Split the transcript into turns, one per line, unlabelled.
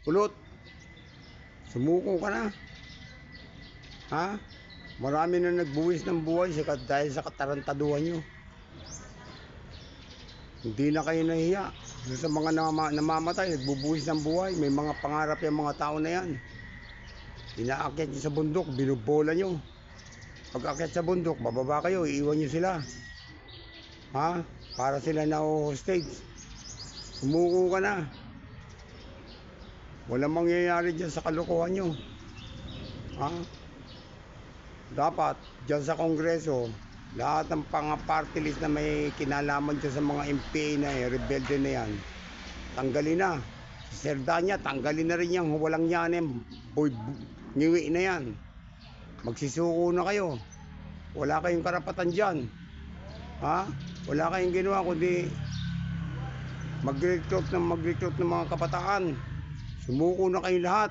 Kulot, sumuko ka na. Ha? Marami na nagbuwis ng buhay dahil sa katarantaduhan nyo. Hindi na kayo nahiya. Sa mga namamatay, nagbubuwis ng buhay. May mga pangarap yung mga tao na yan. Inaakyat nyo sa bundok, binubola nyo. Pag akyat sa bundok, bababa kayo, iiwan nyo sila. Ha? Para sila na hostage. Sumuko ka na. Walang mangyayari dyan sa kalokohan nyo. Ha? Dapat dyan sa Kongreso, lahat ng party list na may kinalaman dyan sa mga MPA na rebelde na yan, tanggalin na. Si Serdanya, tanggalin na rin yung walang yanem, ngiwi na yan. Magsisuko na kayo. Wala kayong karapatan dyan. Ha? Wala kayong ginawa kundi mag-recruit ng mga kabataan. Sumuko na kayo lahat.